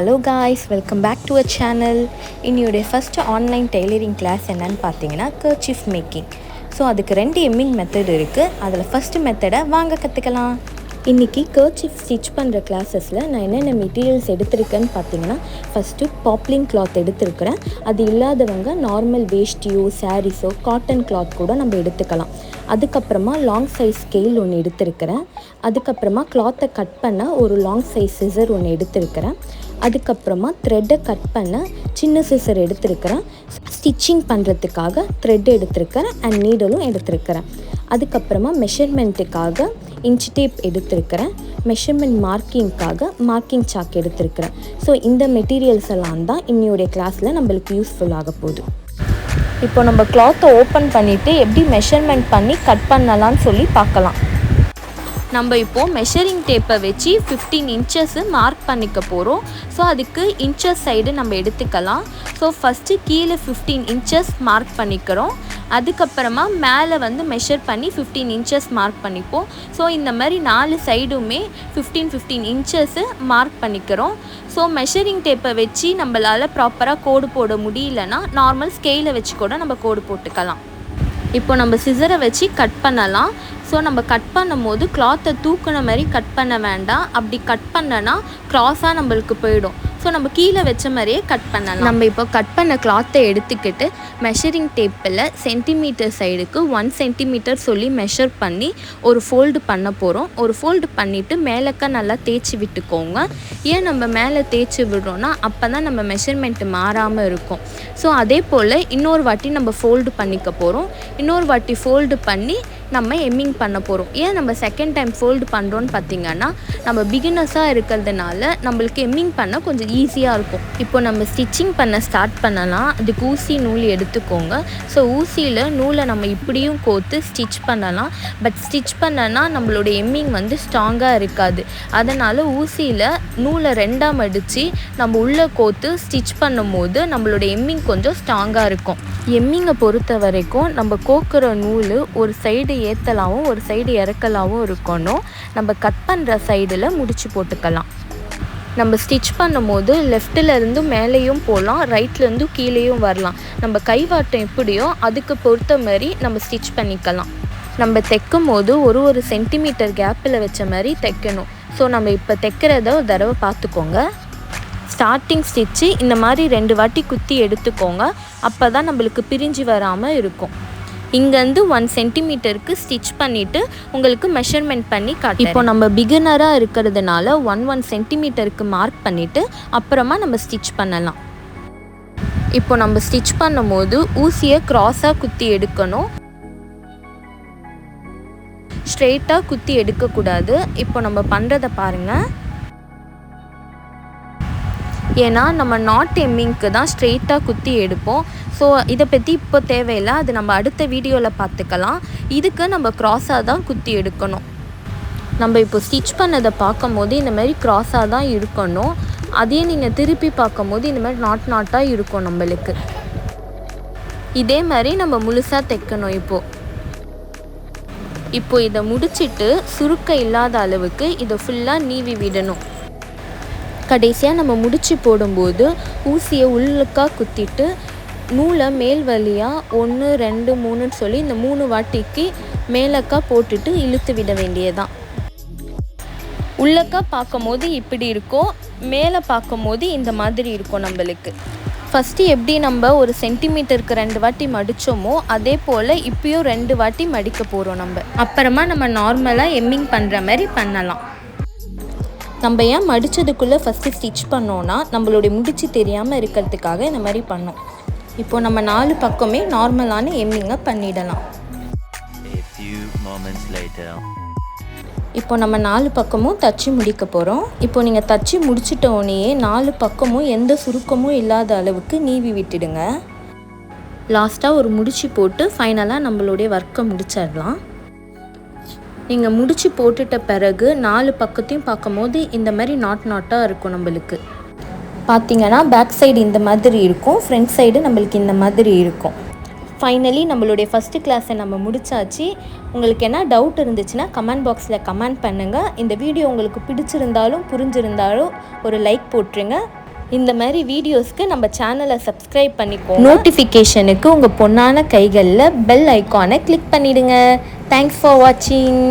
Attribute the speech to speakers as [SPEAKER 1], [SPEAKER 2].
[SPEAKER 1] Hello guys, welcome back to our channel. இன்னையோட first online tailoring class என்னன்னு பார்த்தீங்கன்னா kerchief making. So அதுக்கு 2 hemming method இருக்குது. அதில் ஃபர்ஸ்ட் மெத்தடை வாங்க கற்றுக்கலாம். இன்றைக்கி kerchief ஸ்டிச் பண்ணுற கிளாஸஸில் நான் என்னென்ன மெட்டீரியல்ஸ் எடுத்திருக்கேன்னு பார்த்தீங்கன்னா, ஃபஸ்ட்டு பாப்லின் கிளாத் எடுத்திருக்கிறேன். அது இல்லாதவங்க நார்மல் வேஷ்டியோ சாரீஸோ காட்டன் கிளாத் கூட நம்ம எடுத்துக்கலாம். அதுக்கப்புறமா லாங் சைஸ் ஸ்கேல் ஒன்று எடுத்திருக்கிறேன். அதுக்கப்புறமா கிளாத்தை கட் பண்ண ஒரு லாங் சைஸ் சிசர் ஒன்று எடுத்திருக்கிறேன். அதுக்கப்புறமா த்ரெட்டை கட் பண்ண சின்ன சிசர் எடுத்திருக்கிறேன். ஸ்டிச்சிங் பண்ணுறதுக்காக த்ரெட் எடுத்திருக்கிறேன் அண்ட் நீடலும் எடுத்திருக்கிறேன். அதுக்கப்புறமா மெஷர்மெண்ட்டுக்காக இன்ச் டேப் எடுத்திருக்கிறேன். மெஷர்மெண்ட் மார்க்கிங்காக மார்க்கிங் சாக் எடுத்திருக்கிறேன். ஸோ இந்த மெட்டீரியல்ஸ் எல்லாம் தான் இன்னையோடைய கிளாஸில் நம்மளுக்கு யூஸ்ஃபுல் ஆக போகுது. இப்போ நம்ம கிளாத்தை ஓப்பன் பண்ணிவிட்டு எப்படி மெஷர்மெண்ட் பண்ணி கட் பண்ணலான்னு சொல்லி பார்க்கலாம். நம்ம இப்போது மெஷரிங் டேப்பை வச்சு 15 இன்ச்சஸ்ஸு மார்க் பண்ணிக்க போகிறோம். ஸோ அதுக்கு இன்ச்சஸ் சைடு நம்ம எடுத்துக்கலாம். ஸோ ஃபஸ்ட்டு கீழே 15 இன்ச்சஸ் மார்க் பண்ணிக்கிறோம். அதுக்கப்புறமா மேலே மெஷர் பண்ணி 15 இன்ச்சஸ் மார்க் பண்ணிப்போம். ஸோ இந்த மாதிரி 4 சைடுமே 15 இன்ச்சஸ்ஸு மார்க் பண்ணிக்கிறோம். ஸோ மெஷரிங் டேப்பை வச்சு நம்மளால் ப்ராப்பராக கோடு போட முடியலன்னா நார்மல் ஸ்கேலை வச்சு கூட நம்ம கோடு போட்டுக்கலாம். இப்போ நம்ம சிசரை வச்சு கட் பண்ணலாம். ஸோ நம்ம கட் பண்ணும் போது கிளாத்தை தூக்குன மாதிரி கட் பண்ண வேண்டாம். அப்படி கட் பண்ணனா க்ராஸாக நம்மளுக்கு போயிடும். ஸோ நம்ம கீழே வச்ச மாதிரியே கட் பண்ணலாம். நம்ம இப்போ கட் பண்ண கிளாத்தை எடுத்துக்கிட்டு மெஷரிங் டேப்பில் சென்டிமீட்டர் சைடுக்கு 1 சென்டிமீட்டர் சொல்லி மெஷர் பண்ணி ஒரு ஃபோல்டு பண்ண போகிறோம். ஒரு ஃபோல்டு பண்ணிவிட்டு மேலக்கா நல்லா தேய்ச்சி விட்டுக்கோங்க. ஏன் நம்ம மேலே தேய்ச்சி விடுறோன்னா அப்போ தான் நம்ம மெஷர்மெண்ட்டு மாறாமல் இருக்கும். ஸோ அதே போல் இன்னொரு வாட்டி நம்ம ஃபோல்டு பண்ணிக்க போகிறோம். இன்னொரு வாட்டி ஃபோல்டு பண்ணி நம்ம எம்மிங் பண்ண போகிறோம். ஏன் நம்ம செகண்ட் டைம் ஃபோல்டு பண்ணுறோன்னு பார்த்திங்கன்னா, நம்ம பிகினர்ஸாக இருக்கிறதுனால நம்மளுக்கு எம்மிங் பண்ண கொஞ்சம் ஈஸியாக இருக்கும். இப்போ நம்ம ஸ்டிச்சிங் பண்ண ஸ்டார்ட் பண்ணலாம். அதுக்கு ஊசி நூல் எடுத்துக்கோங்க. ஸோ ஊசியில் நூலை நம்ம இப்படியும் கோர்த்து ஸ்டிச் பண்ணலாம். பட் ஸ்டிச் பண்ணனா நம்மளோட எம்மிங் ஸ்ட்ராங்காக இருக்காது. அதனால் ஊசியில் நூலை 2ஆக மடித்து நம்ம உள்ளே கோர்த்து ஸ்டிச் பண்ணும் போது நம்மளோட எம்மிங் கொஞ்சம் ஸ்ட்ராங்காக இருக்கும். எம்மிங்கை பொறுத்த வரைக்கும் நம்ம கோக்குற நூல் ஒரு சைடு ஏற்றலாகவும் ஒரு சைடு இறக்கலாகவும் இருக்கணும். நம்ம கட் பண்ணுற சைடில் முடிச்சு போட்டுக்கலாம். நம்ம ஸ்டிச் பண்ணும்போது லெஃப்டிலேருந்து மேலேயும் போகலாம், ரைட்லேருந்து கீழேயும் வரலாம். நம்ம கைவாட்டம் எப்படியோ அதுக்கு பொறுத்த மாதிரி நம்ம ஸ்டிச் பண்ணிக்கலாம். நம்ம தைக்கும் போது ஒரு சென்டிமீட்டர் கேப்பில் வச்ச மாதிரி தைக்கணும். ஸோ நம்ம இப்போ தைக்கிறத ஒரு தடவை பார்த்துக்கோங்க. ஸ்டார்டிங் ஸ்டிச்சு இந்த மாதிரி 2 வாட்டி குத்தி எடுத்துக்கோங்க. அப்போ தான் நம்மளுக்கு பிரிஞ்சு வராமல் இருக்கும். இங்கேருந்து 1 சென்டிமீட்டருக்கு ஸ்டிச் பண்ணிவிட்டு உங்களுக்கு மெஷர்மெண்ட் பண்ணி காட்டு. இப்போ நம்ம பிகினராக இருக்கிறதுனால 1 சென்டிமீட்டருக்கு மார்க் பண்ணிவிட்டு அப்புறமா நம்ம ஸ்டிச் பண்ணலாம். இப்போ நம்ம ஸ்டிச் பண்ணும் போது ஊசியை க்ராஸாக குத்தி எடுக்கணும். ஸ்ட்ரெயிட்டாக குத்தி எடுக்கக்கூடாது. இப்போ நம்ம பண்ணுறதை பாருங்கள். ஏன்னா நம்ம நாட் எம்மிங்க்கு தான் ஸ்ட்ரெயிட்டாக குத்தி எடுப்போம். ஸோ இதை பற்றி இப்போ தேவையில்லை, அது நம்ம அடுத்த வீடியோவில் பார்த்துக்கலாம். இதுக்கு நம்ம க்ராஸாக தான் குத்தி எடுக்கணும். நம்ம இப்போ ஸ்டிச் பண்ணதை பார்க்கும் போது இந்த மாதிரி க்ராஸாக தான் இருக்கணும். அதே நீங்கள் திருப்பி பார்க்கும் போது இந்த மாதிரி நாட்டாக இருக்கும் நம்மளுக்கு. இதே மாதிரி நம்ம முழுசாக தைக்கணும். இப்போ இதை முடிச்சிட்டு சுருக்க இல்லாத அளவுக்கு இதை ஃபுல்லாக நீவி விடணும். கடைசியாக நம்ம முடிச்சு போடும்போது ஊசியை உள்ளுக்காக குத்திட்டு நூலை மேல் வழியாக 1 2 3ன்னு சொல்லி இந்த 3 வாட்டிக்கு மேலக்கா போட்டுட்டு இழுத்து விட வேண்டியதான். உள்ளக்கா பார்க்கும் போது இப்படி இருக்கும், மேலே பார்க்கும் போது இந்த மாதிரி இருக்கும் நம்மளுக்கு. ஃபஸ்ட்டு எப்படி நம்ம ஒரு சென்டிமீட்டருக்கு 2 வாட்டி மடித்தோமோ அதே போல் இப்போயும் 2 வாட்டி மடிக்க போகிறோம் நம்ம. அப்புறமா நம்ம நார்மலாக எம்மிங் பண்ணுற மாதிரி பண்ணலாம். நம்ம ஏன் மடித்ததுக்குள்ளே ஃபஸ்ட்டு ஸ்டிச் பண்ணோன்னா நம்மளுடைய முடிச்சு தெரியாமல் இருக்கிறதுக்காக இந்த மாதிரி பண்ணோம். இப்போது நம்ம 4 பக்கமே நார்மலான எம்மிங்கை பண்ணிடலாம். இப்போ நம்ம 4 பக்கமும் தச்சு முடிக்க போகிறோம். இப்போ நீங்கள் தச்சு முடிச்சிட்டோடனே 4 பக்கமும் எந்த சுருக்கமும் இல்லாத அளவுக்கு நீவி விட்டுடுங்க. லாஸ்ட்டாக ஒரு முடிச்சு போட்டு ஃபைனலாக நம்மளுடைய ஒர்க்கை முடிச்சிடலாம். நீங்கள் முடிச்சு போட்டுட்ட பிறகு 4 பக்கத்தையும் பார்க்கும் போது இந்த மாதிரி நாட்டாக இருக்கும் நம்மளுக்கு. பார்த்திங்கன்னா பேக் சைடு இந்த மாதிரி இருக்கும், ஃப்ரண்ட் சைடு நம்மளுக்கு இந்த மாதிரி இருக்கும். ஃபைனலி நம்மளுடைய ஃபஸ்ட்டு கிளாஸை நம்ம முடிச்சாச்சு. உங்களுக்கு என்ன டவுட் இருந்துச்சுன்னா கமெண்ட் பாக்ஸில் கமெண்ட் பண்ணுங்கள். இந்த வீடியோ உங்களுக்கு பிடிச்சிருந்தாலும் புரிஞ்சிருந்தாலும் ஒரு லைக் போட்டுருங்க. இந்த மாதிரி வீடியோஸ்க்கு நம்ம சேனலை சப்ஸ்கிரைப் பண்ணிக்கோங்க. நோட்டிஃபிகேஷனுக்கு உங்கள் பொண்ணான கைகளில் பெல் ஐக்கானை கிளிக் பண்ணிவிடுங்க. தேங்க்ஸ் ஃபார் வாட்சிங்.